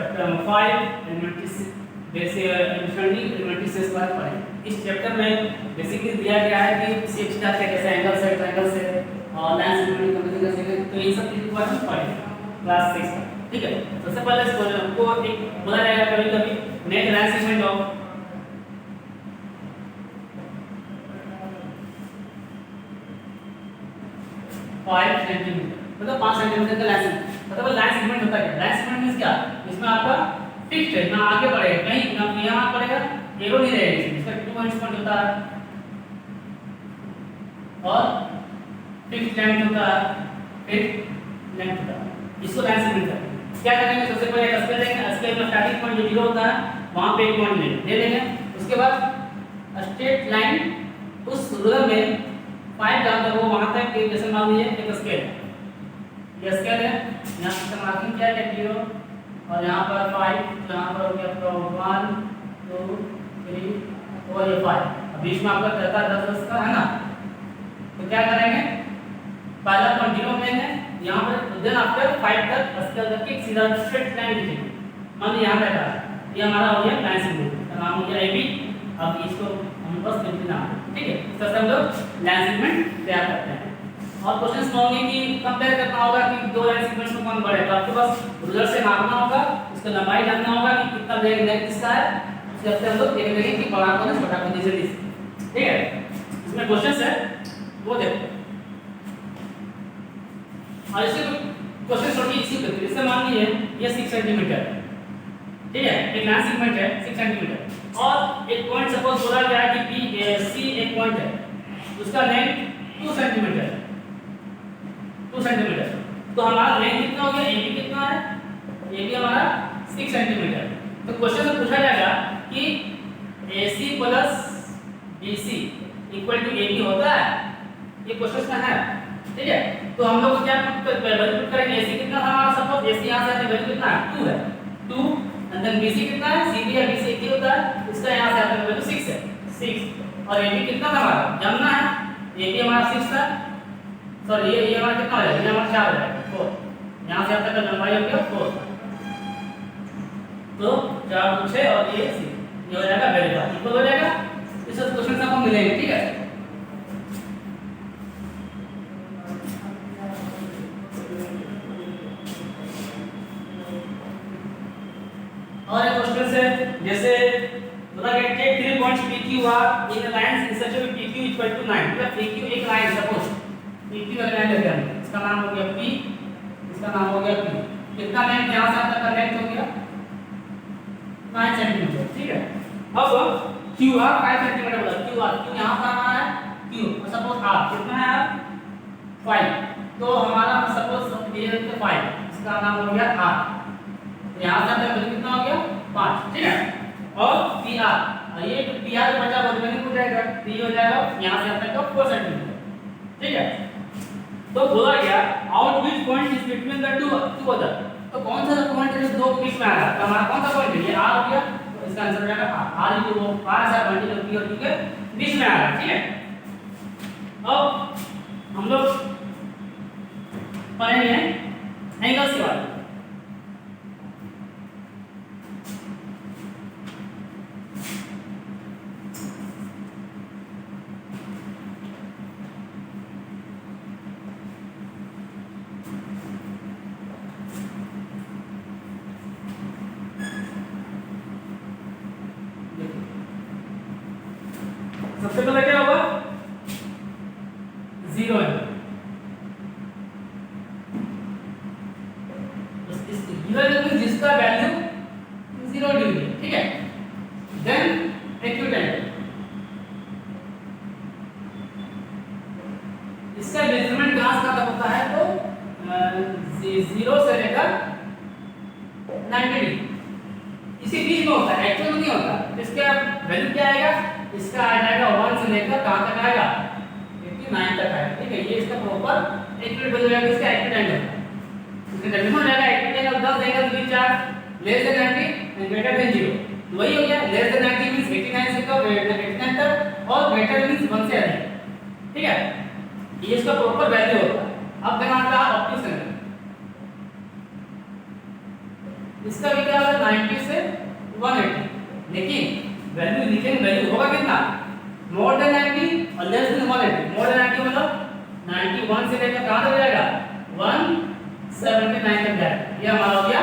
Chapter number 5 elementary basic elementary से square पढ़ेंगे। इस चैप्टर में बेसिकली दिया गया है कि शेप स्टार के कैसे एंगल से ट्रायंगल से और लाइन सेगमेंट कंपोजिशन कैसे, तो इन सब चीजों के बारे में पढ़ेंगे क्लास 6 में। ठीक है, सबसे पहले आपको एक बोला जाएगा कभी कभी net line segment of 5 centimetre, मतलब 5 सेंटीमीटर का लाइन सेगमेंट। मतलब लाइन सेगमेंट होता है क्या? लाइन सेगमेंट मींस क्या? इसमें आपका फिक्स्ड है, ना आगे बढ़ेगा कहीं ना यहाँ बढ़ेगा, एरो नहीं रहेगा, इसका 2 पॉइंट होता है और फिक्स्ड लेंथ होता है, फिक्स्ड लेंथ होता है, इसको लाइन सेगमेंट कहते हैं। क्या करेंगे? सबसे पहले एक स्केल लेंगे, स्केल में स्टार्टिंग पॉइंट जो 0 होता है वहां पे एक पॉइंट ले लेंगे। उसके बाद स्ट्रेट लाइन उस रूलर में 5 जहां तक वो वहां तक जैसे मान लीजिए एक स्केल, ये स्केल है, यहाँ से मार्किंग किया है 0 और यहाँ पर 5, यहाँ पर हो गया आपका 1 2 3 और ये 5, अब बीच में आपका कहता है 10 का है ना, तो क्या करेंगे? पहला पॉइंट 0 लेंगे, यहाँ पर देन आफ्टर 5 तक स्केल करके एक सीधा स्ट्रेट लाइन खींचेंगे। मान लीजिए यहाँ तक आ, ये हमारा हो गया लाइन सेगमेंट का नाम हो गया AB। अब इसको हम बस लिख देना, ठीक है, इस तरह से हम लोग लाइन सेगमेंट तैयार करते हैं। और क्वेश्चंस में होंगे कि कंपेयर करना होगा कि दो लाइन सेगमेंट्स में कौन बड़ा है, तो आपके पास रूलर से नापना होगा, उसका लंबाई जानना होगा कि कितना लेंथ किसका है, उसके बाद हम लोग देखेंगे कि बड़ा कौन है छोटा कौन है। ठीक है, इसमें क्वेश्चंस है वो देखो, और इसे क्वेश्चन छोटी इसी करके, जैसे मान लीजिए ये 6 सेंटीमीटर, ठीक है, एक लाइन सेगमेंट है 6 सेंटीमीटर और एक पॉइंट सपोज बोला गया है कि BC एक पॉइंट है, उसका लेंथ 2 सेंटीमीटर, 2 सेंटीमीटर, तो हमारा लेंथ कितना हो गया? AB कितना है? AB हमारा 6 सेंटीमीटर। तो क्वेश्चन में पूछा जाएगा कि AC plus BC equal to AB होता है, ये क्वेश्चन में है, ठीक है। तो हम लोग क्या वैल्यू पुट करेंगे? AC कितना था हमारा, सपोज AC यहाँ से वैल्यू कितना है? 2 है, 2 एंड देन BC कितना है? CB या BC एक ही होता है, इसका यहाँ से आता है वैल्यू 6 है, 6 और AB कितना था हमारा जानना है, AB हमारा 6 था, सॉरी ये हमारा कितना हो जाएगा? ये हमारा 4 हो जाएगा, 4, यहाँ से अब तक का लंबाई हो गया 4, तो 4 2 6 और ये 6, ये हो जाएगा वेरीफाई, इक्वल हो जाएगा। इस क्वेश्चन से आपको मिलेंगे, ठीक है। और एक क्वेश्चन से जैसे बोला गया take 3 points PQ are in lines in such a way PQ equal to 9, मतलब PQ एक लाइन, सपोज PQ एक लाइन लेते हैं, इसका नाम हो गया P, इसका नाम हो गया Q, कितना लेंथ यहां से तक का लेंथ हो गया 9 सेंटीमीटर, ठीक है। अब QR 5 सेंटीमीटर बोला, Q यहां पर हमारा है Q, सपोज R कितना है? 5, तो हमारा सपोज ये 5, इसका नाम हो गया R, यहाँ से तक कितना हो गया 5, ठीक है। और PR, और ये PR बचा वो रिमेनिंग हो जाएगा, तो ये हो जाएगा यहाँ से तक का 4 सेंटीमीटर, ठीक है। तो बोला गया out which point is between the two other, तो कौन सा पॉइंट है जो दो के बीच में आ रहा है, तो हमारा कौन सा पॉइंट है? ये R हो गया, तो इसका आंसर हो जाएगा R, ये वो R ऐसा पॉइंट है जो P और Q के बीच में आ रहा है, ठीक है। अब हम लोग पढ़ेंगे एंगल्स के बारे में। सबसे पहले क्या होगा? 0 है, इस 0 जिसका वैल्यू 0 डिग्री, ठीक है। देन एक्यूट एंगल, इसका मेजरमेंट कहां से तक होता है? तो 0 से लेकर 90 डिग्री, इसी बीच में होता है, एक्चुअल में नहीं होता। इसका वैल्यू क्या आएगा? इसका आ जाएगा 1 से लेकर कहां तक आएगा? 89 तक आएगा, ठीक है। ये इसका प्रॉपर एक्यूट वैल्यू है, इसका एक्यूट एंगल, इसका वैल्यू हो जाएगा acute angle 10 angle 3 4 less than 90 and greater than 0, तो वही हो गया। लेस देन 90 मींस 89 से कम 89 तक, और ग्रेटर मींस 1 से अधिक, ठीक है। ये इसका प्रॉपर वैल्यू होता है। अब देन आता है ऑप्टिक्स एंगल, इसका भी क्या होगा 90 से 180, लेकिन वैल्यू लिखेंगे, वैल्यू होगा कितना, मोर देन 90 और लेस देन 180। मोर देन 90 मतलब 91 से लेकर कहां तक जाएगा 179 तक जाएगा, ये हमारा हो गया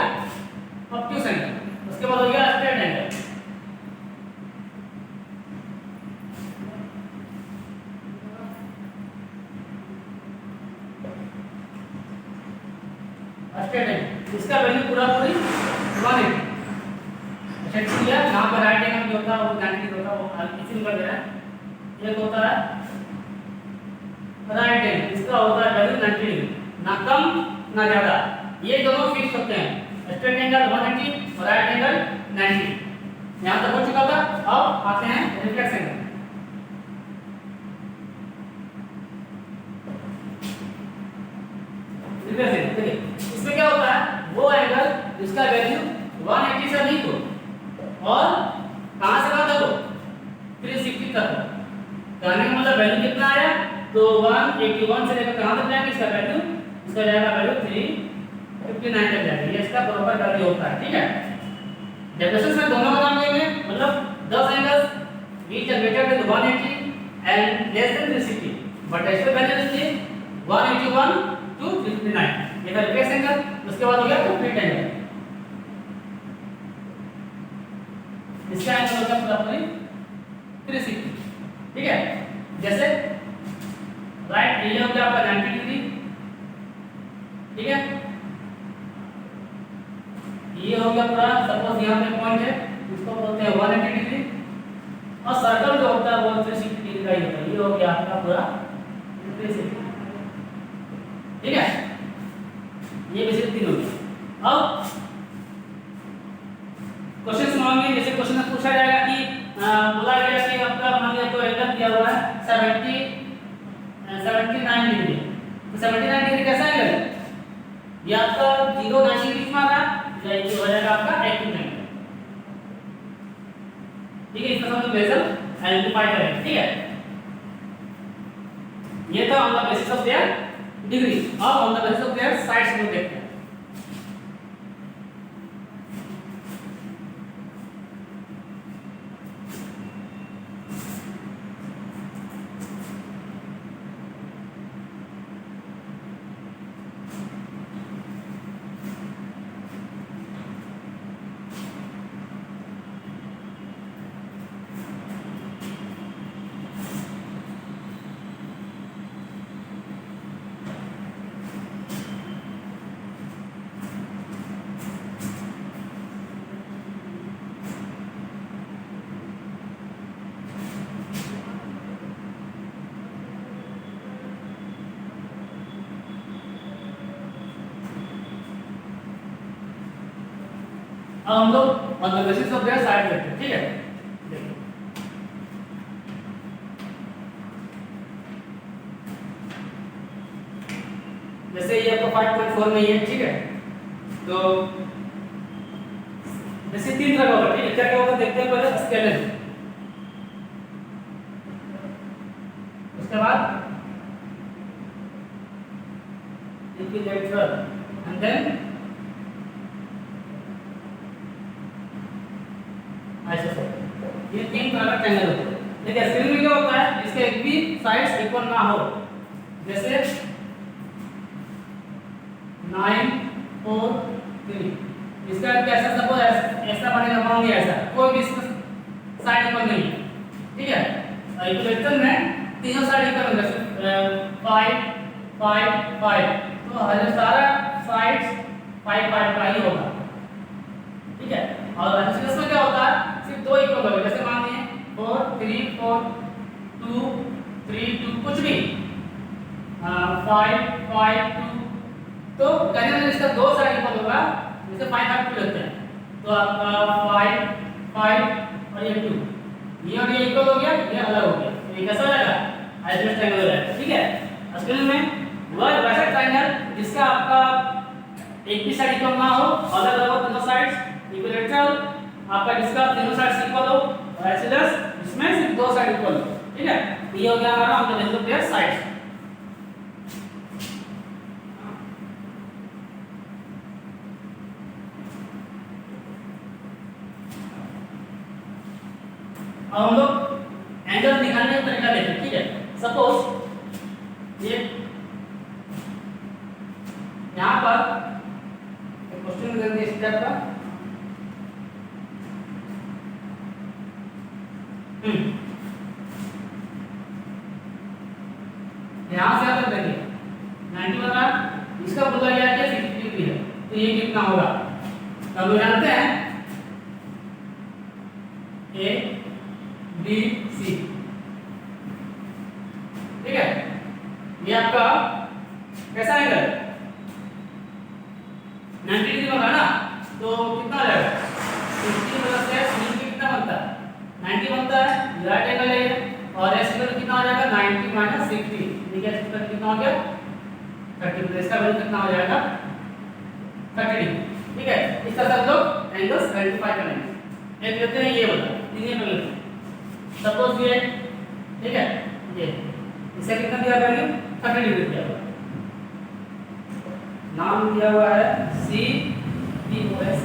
ऑब्ट्यूस एंगल। उसके बाद हो गया स्ट्रेट एंगल। स्ट्रेट एंगल इसका वैल्यू पूरा पूरी 180। अच्छा क्लियर, यहां पर राइट एंगल जो होता है वो 90 होता है, वो इसी में कर दे रहा है। एक होता है राइट एंगल, इसका होता है वैल्यू 90 डिग्री, ना कम ना ज्यादा, ये दोनों फिक्स होते हैं। स्ट्रेट एंगल 180 और राइट एंगल 90। यहां तक हो चुका था। अब आते हैं रिफ्लेक्स एंगल। रिफ्लेक्स एंगल देखिए इसमें क्या होता है, वो एंगल जिसका वैल्यू 180 से अधिक हो और कहां से कहां तक हो 360 तक हो। कहने का मतलब वैल्यू कितना आया, तो 181 से लेकर कहां तक जाएंगे, इसका वैल्यू, इसका जाएगा वैल्यू 359 तक जाएगा। ये इसका प्रॉपर वैल्यू होता है। ठीक है, डेफिनेशन में दोनों का नाम लेंगे, मतलब 10 angles which are greater than 180 and less than 360, but actual value is 181 to 359। ये था रिफ्लेक्स एंगल। उसके बाद हो गया कंप्लीट एंगल। इसका एंगल होगा पूरा पूरी 360। ठीक है, जैसे राइट ये हो गया आपका 90 डिग्री। ठीक है, ये हो गया पूरा, सपोज यहां पे पॉइंट है, इसको बोलते हैं 180 डिग्री, और सर्कल जो होता है वो 360 डिग्री का ही होता है। ये हो गया आपका पूरा 360। ठीक है, ये बेसिक तीन हो गया। अब क्वेश्चन मांगे, जैसे क्वेश्चन में पूछा जाएगा कि बोला गया कि आपका मान लिया तो एंगल दिया हुआ है 79 डिग्री, तो 79 डिग्री कैसा एंगल है, या आपका 0 90 डिग्री मारा या ये हो जाएगा आपका एक्यूट एंगल। ठीक है, इसका हम बेसल आइडेंटिफाई करेंगे। ठीक है, ये था on the basis of their degree. अब on the basis of their sides को देखते हैं। अब हम लोग on the basis of their side देखते हैं। ठीक है, देखिए जैसे ये आपका 5.4 में है। ठीक है, तो जैसे तीन तरह का होगा। ठीक है, क्या क्या होगा देखते हैं पहले स्केलेन, उसके बाद इक्विलेटरल एंड देन आइसोसेलेस। ये तीन तरह का ट्रायंगल होता है। देखिए स्क्रीन में क्या होता है, इसके एक भी साइड्स इक्वल ना हो, जैसे 9 4 3, इसका कैसा सपोज ऐसा बनेगा, मान लिया ऐसा, कोई भी इसका साइड इक्वल नहीं है। ठीक है, इक्विलेटरल में तीनों साइड इक्वल होंगे, जैसे 5 5 5, तो हर सारा साइड्स 5 5 का ही होगा। ठीक है, और आइसोसेलेस में क्या होता है, सिर्फ दो इक्वल होंगे, जैसे मान लीजिए 4 3 4 2 3 2, कुछ भी 5 5 2, तो कहने में इसका दो साइड इक्वल होगा, जैसे 5 5 2 लेते हैं, तो आपका 5 5 और ये 2, ये और ये इक्वल हो गया, ये अलग हो गया, ये कैसा हो जाएगा, आइसोसेलेस ट्रायंगल हो जाएगा। ठीक है, असल में वह वैसा ट्रायंगल जिसका आपका एक भी साइड इक्वल ना हो, अलग अलग हो दोनों साइड्स, इक्विलेटरल आपका जिसका तीनों साइड्स इक्वल हो, और आइसोसेलेस जिसमें सिर्फ दो साइड इक्वल हो। ठीक है, ये हो गया हमारा on the basis of their sides. अब हम लोग एंगल निकालने का तरीका देखते हैं, ठीक है। सपोज ये यहाँ पर एक क्वेश्चन दे दिया इस टाइप का, यहाँ से आप देखिए 90 बना, इसका बोला गया है 60 डिग्री है, तो ये कितना होगा? तो हम लोग जानते हैं ए बी सी, ठीक है। ये आपका कैसा एंगल 90 डिग्री बना ना, तो कितना आ जाएगा? 60 प्लस x कितना बनता है? 90 बनता है, राइट एंगल है ये, और s इक्वल कितना हो जाएगा? 90 माइनस 60, ठीक है। इसका कितना हो गया? 30, तो इसका वैल्यू कितना हो जाएगा? 30 डिग्री, ठीक है। इस तरह से हम लोग एंगल्स आइडेंटिफाई करेंगे। एक लेते हैं ये वाला, इन्हीं में लेते हैं। सपोज ये, ठीक है, ये इसका कितना दिया वैल्यू? 30 डिग्री दिया हुआ, नाम दिया हुआ है C P O S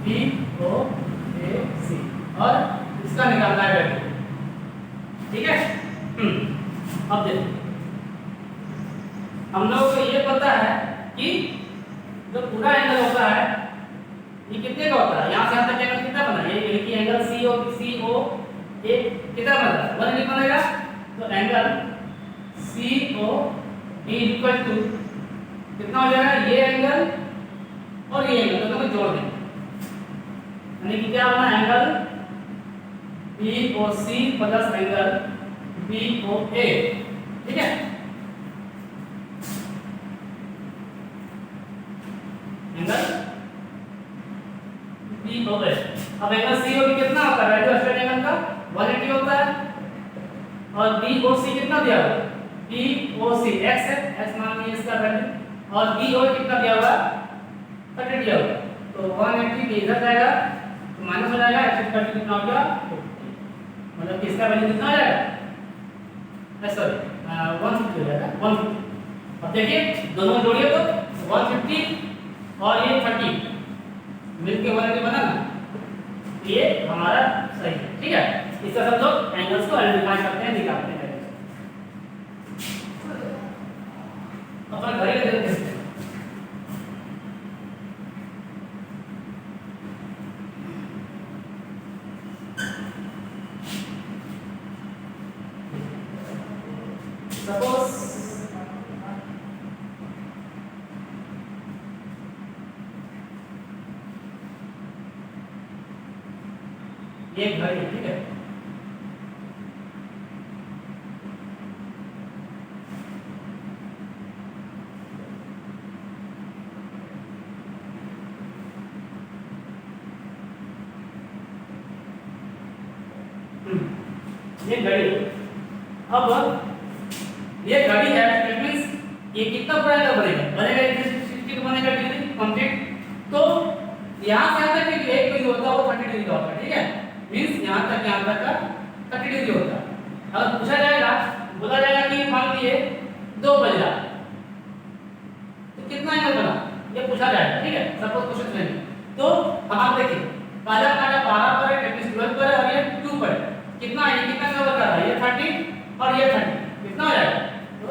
P O A C, और इसका निकालना है वैल्यू, ठीक है। अब देखिए हम लोग को ये पता है कि जो पूरा एंगल होता है ये कितने का होता है? यहाँ से यहाँ तक एंगल कितना बना? ये कि एंगल सी ओ ए कितना बना? 180 बनेगा। तो angle C O B equal to कितना हो जाएगा? ये एंगल और ये एंगल दोनों को जोड़ देंगे, यानी कि क्या बना? Angle B O C plus angle B O A, ठीक है। एंगल बी ओ ए, अब एंगल सी ओ बी कितना होता है? रेडियो स्ट्रेट एंगल का 180 होता है, और बी ओ सी कितना दिया हुआ? बी ओ सी एक्स है, एक्स मान लीजिए इसका वैल्यू, और बी ओ कितना दिया हुआ? 30 दिया हुआ, तो 180 के इधर जाएगा तो माइनस हो जाएगा, एक्स 30 कितना हो गया? 50, मतलब कि इसका वैल्यू कितना आ जाएगा? सॉरी 150 हो जाएगा, 150। अब देखिए दोनों जोड़िए तो 150 और ये 30 मिलके 180 बना ना, ये हमारा सही है, ठीक है। इस तरह हम लोग एंगल्स को आइडेंटिफाई करते हैं, निकालते हैं। अपन घड़ी का देखते हैं। सपोज ये घड़ी, ठीक है। ये घड़ी, अब ये घड़ी है, इट मींस ये कितना बनेगा? बनेगा 360 बनेगा डिग्री कंप्लीट। तो यहाँ से यहाँ तक एक डिग्री होता है, वो 30 डिग्री का होता है, ठीक है। मींस यहाँ तक का 30 डिग्री होता है। अगर पूछा जाएगा, बोला जाएगा कि मान लीजिए 2 बज रहा, तो कितना एंगल बना? ये पूछा जाएगा, ठीक है। सपोज क्वेश्चन लेंगे तो हम आप देखिए पहला काटा 12 पर है, 12 पर है, और ये 2 पर है, कितना है? ये कितना का बता रहा है? ये 30 और ये 30, कितना हो जाएगा? तो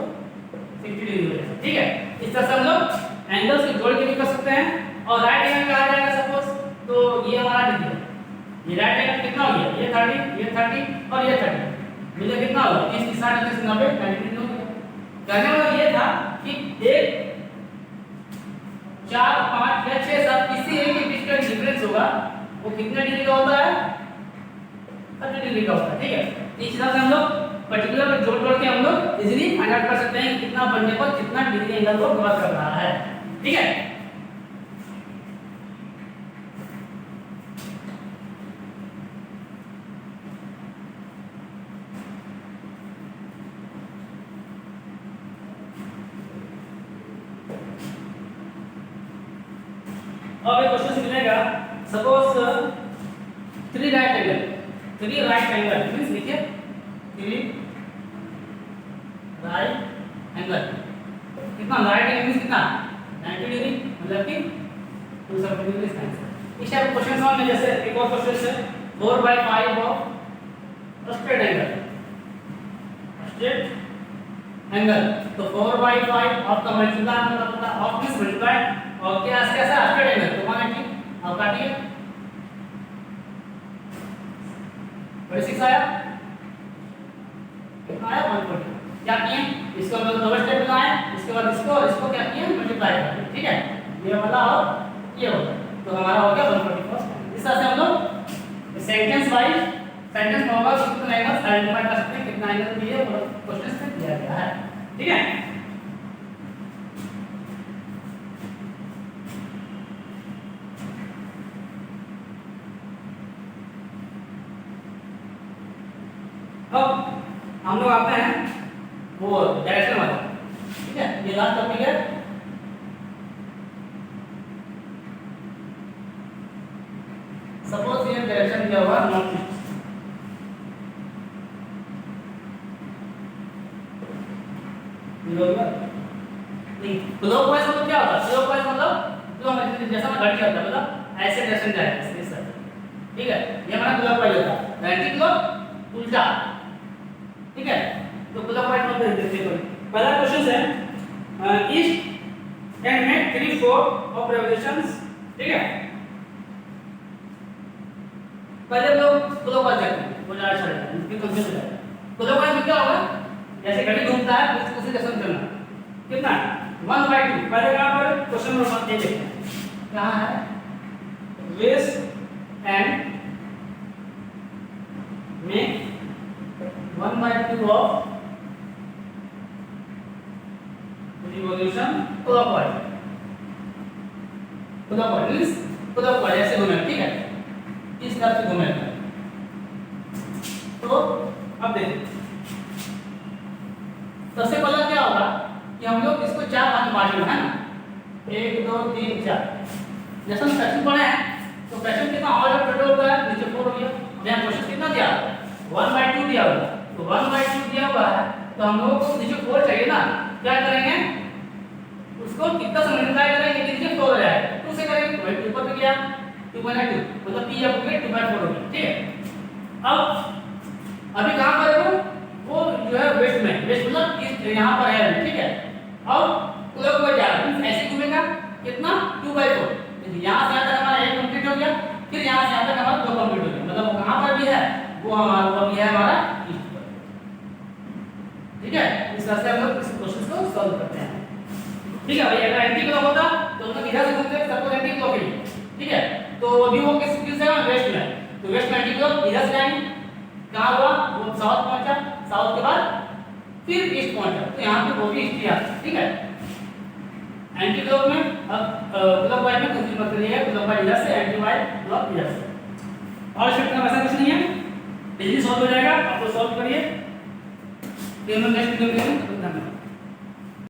60 डिग्री हो जाएगा, ठीक है। इस तरह से हम लोग एंगल्स को जोड़ के भी कर सकते हैं। और राइट एंगल कहा जाएगा सपोज, तो ये हमारा डिग्री, ये राइट एंगल कितना हो गया? ये 30, ये 30 और ये 30 मिलकर कितना होगा? 30 30 60 30 90 90 डिग्री हो गया। कहने वाला ये था कि एक 4 5 या 6 7 किसी एक के बीच का डिफरेंस होगा, वो कितने डिग्री का होता है? 30 डिग्री का होता है, ठीक है। इस हिसाब से हम लोग पर्टिकुलर जोड़ के हम लोग इजीली फाइंड आउट कर सकते हैं कि कितना बनने पर कितना डिग्री एंगल को कवर कर रहा है, ठीक है। अब एक क्वेश्चन मिलेगा, सपोज 3 राइट एंगल मींस देखिए 3 राइट एंगल कितना? राइट एंगल मींस कितना? 90 डिग्री, मतलब कि 270 डिग्री साइन। इस टाइप क्वेश्चन सॉल्व में जैसे एक और क्वेश्चन है 4/5 ऑफ स्ट्रेट एंगल। तो 4/5 ऑफ का मल्टीप्लाई मतलब होता है ऑफ किस मल्टीप्लाई और क्या कैसा स्ट्रेट एंगल तो 180 अब काटिए 26 आया कितना आया 140 क्या किए इसको मतलब डबल स्टेप लगाए इसके बाद इसको क्या किए मल्टीप्लाई कर दिए ठीक है ये वाला और ये वाला तो हमारा हो गया 144 इस तरह से हम लोग सेंटेंस वाइज सेंटेंस में होगा कितना एंगल आइडेंटिफाई कर सकते हैं कितना एंगल दिए और क्वेश्चन में दिया गया है ठीक है। अब हम लोग आते हैं वो डायरेक्शन वाला ठीक है ये लास्ट टॉपिक है। सपोज ये डायरेक्शन दिया हुआ नॉर्थ ईस्ट नहीं क्लॉकवाइज मतलब क्या होता है क्लॉकवाइज मतलब जो हम जैसा मैं घड़ी करता मतलब ऐसे डायरेक्शन जाएगा इस तरह ठीक है ये हमारा क्लॉकवाइज होता है एंटी क्लॉक उल्टा ठीक है तो क्लॉकवाइज मतलब देखते हैं पहला क्वेश्चन है east can make 3/4 of revolutions ठीक है पहले हम लोग क्लॉकवाइज करते हैं वो ज्यादा अच्छा रहेगा फिर कंफ्यूज हो जाएगा क्लॉकवाइज में क्या होगा जैसे घड़ी घूमता है तो उसी डायरेक्शन करना कितना 1/2 पहले कहां पर क्वेश्चन नंबर 1 देखते हैं कहां है west and make 1/2 of revolution clockwise means clockwise ऐसे घूमेगा ठीक है इस तरह से घूमेगा तो अब देखिए सबसे पहला क्या होगा कि हम लोग इसको 4 भाग में बांटेंगे है ना 1 2 3 4 जैसा फ्रैक्शन पढ़े हैं तो फ्रैक्शन कितना ऑर्डर टोटल होता है नीचे 4 हो गया यहाँ क्वेश्चन कितना दिया 1/2 दिया हुआ तो 1/2 दिया हुआ है तो हम लोगों को नीचे 4 चाहिए ना क्या करेंगे उसको कितना से मल्टीप्लाई करेंगे कि नीचे 4 हो जाएगा तो उसे करेंगे 2 ऊपर पे गया 2/2 मतलब p या 2/4 हो गया ठीक है। अब अभी कहां पर है वो जो है वेस्ट में वेस्ट मतलब इस यहां पर है ठीक है अब क्लॉकवाइज जा रहा है ऐसे घूमेगा कितना 2/4 तो यहां से यहां तक हमारा 1 कंप्लीट हो गया फिर यहां से यहां तक हमारा 2 कंप्लीट हो गया मतलब वो कहां पर भी है वो हमारा अभी है हमारा ईस्ट पर ठीक है इस तरह से हम लोग इस क्वेश्चन को सॉल्व करते हैं ठीक है भाई अगर एंटी क्लॉक होता तो हम लोग इधर से घूमते सबको एंटी क्लॉक ही ठीक है तो अभी वो किस जगह वेस्ट में तो वेस्ट में एंटी क्लॉक इधर से जाएंगे कहां हुआ वो साउथ पहुंचा साउथ के बाद फिर ईस्ट पहुंचा तो यहां पे वो भी ईस्ट ही आता ठीक है एंटी क्लॉक में अब क्लॉकवाइज में कुछ मत करिएगा क्लॉकवाइज इधर से एंटी वाइज क्लॉक इधर से और शिफ्ट का वैसा कुछ नहीं है इजीली सॉल्व हो जाएगा आप तो सॉल्व करिए नेक्स्ट वीडियो में